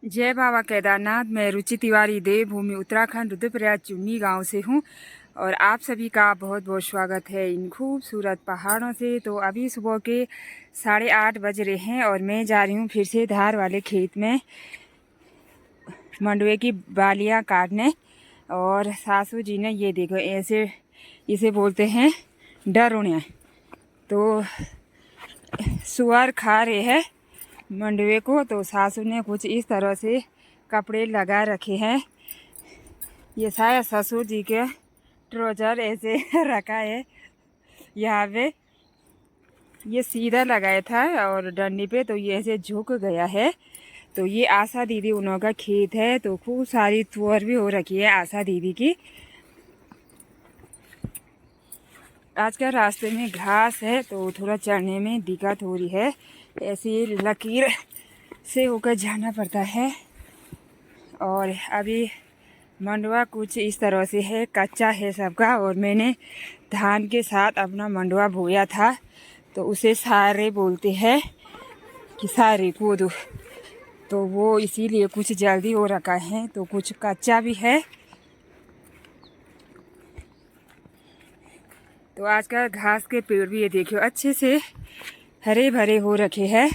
जय बाबा केदारनाथ। मैं रुचि तिवारी देवभूमि उत्तराखंड रुद्रप्रयाग चुन्नी गांव से हूं और आप सभी का बहुत बहुत स्वागत है इन खूबसूरत पहाड़ों से। तो अभी सुबह के 8:30 बज रहे हैं और मैं जा रही हूं फिर से धार वाले खेत में मंडुए की बालियां काटने। और सासू जी ने ये देखो ऐसे इसे बोलते हैं डरुणिया। तो सुअर खा रहे हैं मंडुए को, तो सासू ने कुछ इस तरह से कपड़े लगा रखे हैं। ये शायद ससुर जी के ट्राउजर ऐसे रखा है यहाँ पे। ये सीधा लगाया था और डंडी पे तो ये ऐसे झुक गया है। तो ये आशा दीदी उन्हों का खेत है, तो खूब सारी तुअर भी हो रखी है आशा दीदी की। आजकल रास्ते में घास है तो थोड़ा चढ़ने में दिक्कत हो रही है, ऐसी लकीर से होकर जाना पड़ता है। और अभी मंडुआ कुछ इस तरह से है, कच्चा है सबका। और मैंने धान के साथ अपना मंडुआ बोया था, तो उसे सारे बोलते हैं कि सारे कूदू। तो वो इसीलिए कुछ जल्दी हो रखा है, तो कुछ कच्चा भी है। तो आजकल घास के पेड़ भी ये देखियो अच्छे से हरे भरे हो रखे हैं।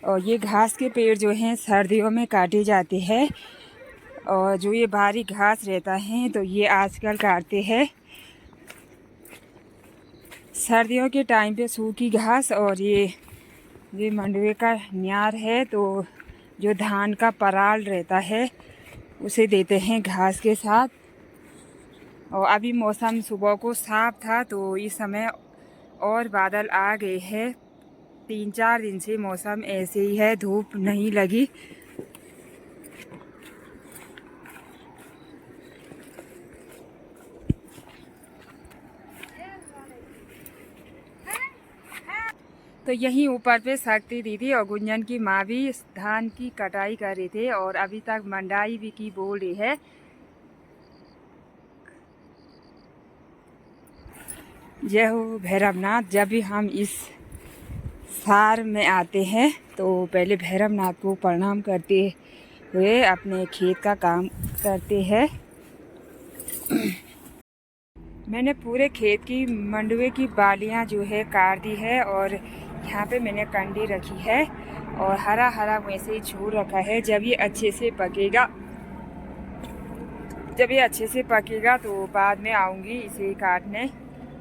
और ये घास के पेड़ जो हैं सर्दियों में काटे जाते हैं, और जो ये बारीक घास रहता है तो ये आजकल काटते हैं सर्दियों के टाइम पे सूखी घास। और ये मंडुए का न्यार है, तो जो धान का पराल रहता है उसे देते हैं घास के साथ। और अभी मौसम सुबह को साफ था, तो इस समय और बादल आ गए हैं। 3-4 दिन से मौसम ऐसे ही है, धूप नहीं लगी। तो यहीं ऊपर पे शक्ति दीदी और गुंजन की माँ भी धान की कटाई कर रहे थे और अभी तक मंडाई भी की बोल रही है। जय हो भैरवनाथ। जब भी हम इस सार में आते हैं तो पहले भैरवनाथ को प्रणाम करते हुए अपने खेत का काम करते हैं। मैंने पूरे खेत की मंडुए की बालियां जो है काट दी है, और यहाँ पे मैंने कंडी रखी है और हरा हरा वैसे ही छोड़ रखा है। जब ये अच्छे से पकेगा तो बाद में आऊँगी इसे काटने।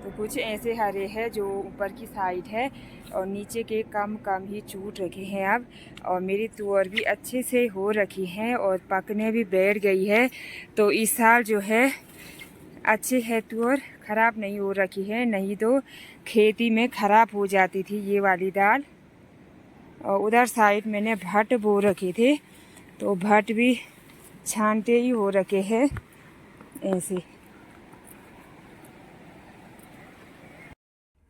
तो कुछ ऐसे हरे हैं जो ऊपर की साइड है, और नीचे के कम ही छूट रखे हैं अब। और मेरी तुअर भी अच्छे से हो रखी है और पकने भी बैठ गई है। तो इस साल जो है अच्छे है, तुअर ख़राब नहीं हो रखी है, नहीं तो खेती में ख़राब हो जाती थी ये वाली दाल। और उधर साइड मैंने भट्ट बो रखे थे, तो भट्ट भी छानते ही हो रखे हैं ऐसे।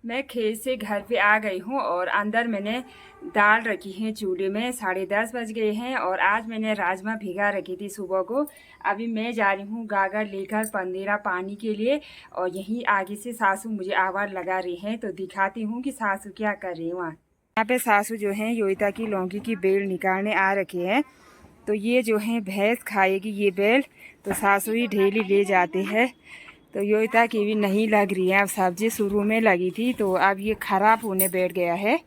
मैं खेत से घर पे आ गई हूँ और अंदर मैंने दाल रखी है चूल्हे में। 10:30 बज गए हैं और आज मैंने राजमा भिगा रखी थी सुबह को। अभी मैं जा रही हूँ गागर लेकर पंदेरा पानी के लिए, और यहीं आगे से सासू मुझे आवाज़ लगा रही हैं, तो दिखाती हूँ कि सासू क्या कर रही है वहाँ। यहाँ पे सासू जो है योगिता की लौकी की बेल निकालने आ रखे हैं। तो ये जो है भैंस खाएगी ये बेल, तो सासू ही ढेली ले जाते हैं। तो योगिता की भी नहीं लग रही है, अब सब्जी शुरू में लगी थी तो अब ये खराब होने बैठ गया है।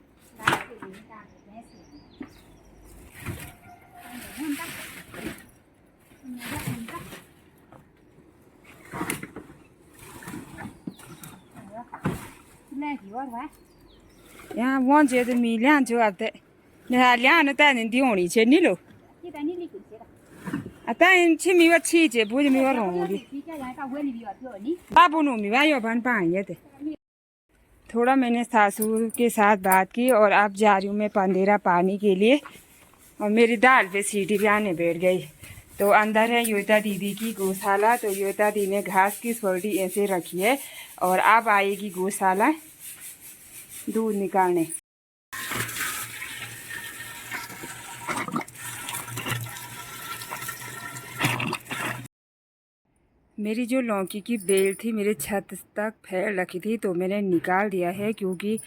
यहाँ वहाँ जे तो मी ल्यान जो आते यहाँ ल्यान तान दियोनी छे नी लो तान छे मी अच्छी जे बुझ मी और होंगी बाबू नो मी वायो बन पाएंगे ते। थोड़ा मैंने सासू के साथ बात की और अब जा रही हूँ मैं पंदेरा पानी के लिए। और मेरी दाल पे सीटी भी आने बैठ गई। तो अंदर है योगिता दीदी की गौशाला, तो योगिता दीदी ने घास की सोल्टी ऐसे रखी है और अब आएगी गौशाला दूध निकालने। मेरी जो लौकी की बेल थी मेरे छत तक फैल रखी थी, तो मैंने निकाल दिया है क्योंकि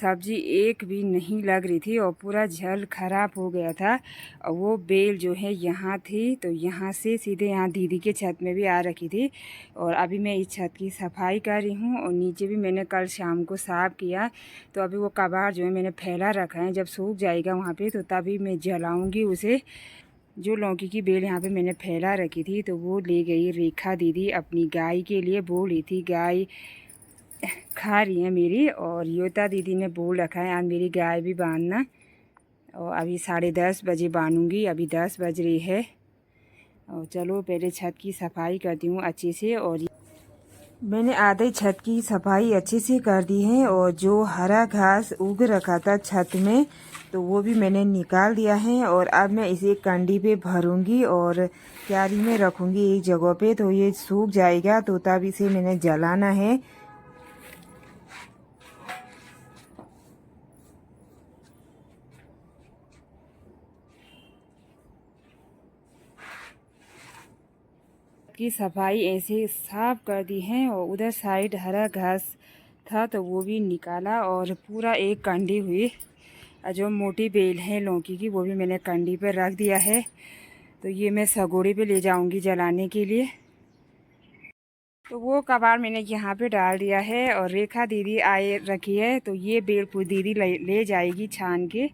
सब्ज़ी एक भी नहीं लग रही थी और पूरा जल ख़राब हो गया था। और वो बेल जो है यहाँ थी, तो यहाँ से सीधे यहाँ दीदी के छत में भी आ रखी थी। और अभी मैं इस छत की सफाई कर रही हूँ और नीचे भी मैंने कल शाम को साफ़ किया। तो अभी वो कबाड़ जो है मैंने फैला रखा है, जब सूख जाएगा वहाँ पर तो तभी मैं जलाऊँगी उसे। जो लौकी की बेल यहाँ पे मैंने फैला रखी थी तो वो ले गई रेखा दीदी अपनी गाय के लिए। बोल रही थी गाय खा रही है मेरी, और योता दीदी ने बोल रखा है आज मेरी गाय भी बांधना। और अभी 10:30 बजे बांधूँगी, अभी 10 बज रही है। और चलो पहले छत की सफाई करती हूँ अच्छे से। और मैंने आधे छत की सफाई अच्छे से कर दी है, और जो हरा घास उग रखा था छत में तो वो भी मैंने निकाल दिया है। और अब मैं इसे कंडी पे भरूंगी और क्यारी में रखूंगी एक जगह पे, तो ये सूख जाएगा तो तब इसे मैंने जलाना है। की सफाई ऐसे साफ कर दी है, और उधर साइड हरा घास था तो वो भी निकाला, और पूरा एक कंडी हुई। जो मोटी बेल है लौकी की वो भी मैंने कंडी पर रख दिया है। तो ये मैं सगोड़े पे ले जाऊंगी जलाने के लिए। तो वो कबाड़ मैंने यहाँ पे डाल दिया है, और रेखा दीदी आए रखी है तो ये बेल पूरी दीदी ले जाएगी छान के।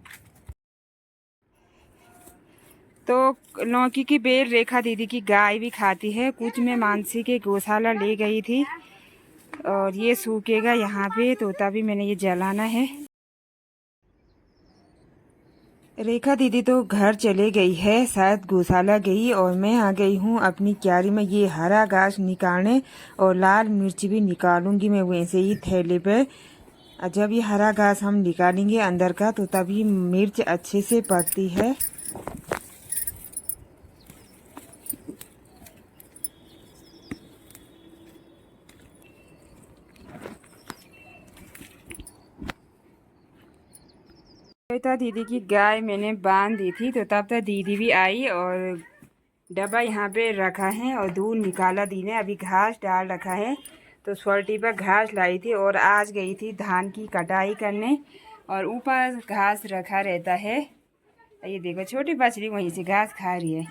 तो लौकी की बेल रेखा दीदी की गाय भी खाती है। कुछ मैं मानसी के गौशाला ले गई थी, और ये सूखेगा यहाँ पे तो तभी मैंने ये जलाना है। रेखा दीदी तो घर चले गई है, शायद गौशाला गई, और मैं आ गई हूँ अपनी क्यारी में ये हरा घास निकालने। और लाल मिर्च भी निकालूंगी मैं वैसे ही थैले पे। जब ये हरा घास हम निकालेंगे अंदर का तो तभी मिर्च अच्छे से पकती है। श्वेता दीदी की गाय मैंने बांध दी थी, तो तब तक दीदी भी आई और डब्बा यहाँ पे रखा है और दूध निकाला दी ने। अभी घास डाल रखा है, तो सोल्टी पर घास लाई थी और आज गई थी धान की कटाई करने, और ऊपर घास रखा रहता है। ये देखो छोटी बछड़ी वहीं से घास खा रही है।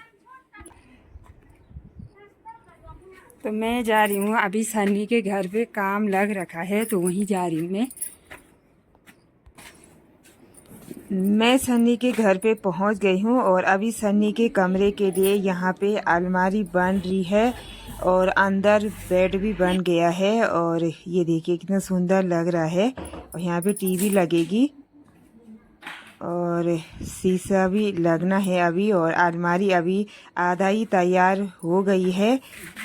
तो मैं जा रही हूँ अभी सन्नी के घर पे, काम लग रखा है तो वहीं जा रही हूँ मैं सन्नी के घर पे पहुंच गई हूँ, और अभी सन्नी के कमरे के लिए यहाँ पे अलमारी बन रही है, और अंदर बेड भी बन गया है। और ये देखिए कितना सुंदर लग रहा है। और यहाँ पे टीवी लगेगी, और शीशा भी लगना है अभी। और अलमारी अभी आधा ही तैयार हो गई है,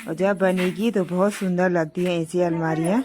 और जब बनेगी तो बहुत सुंदर लगती है ऐसी अलमारियाँ।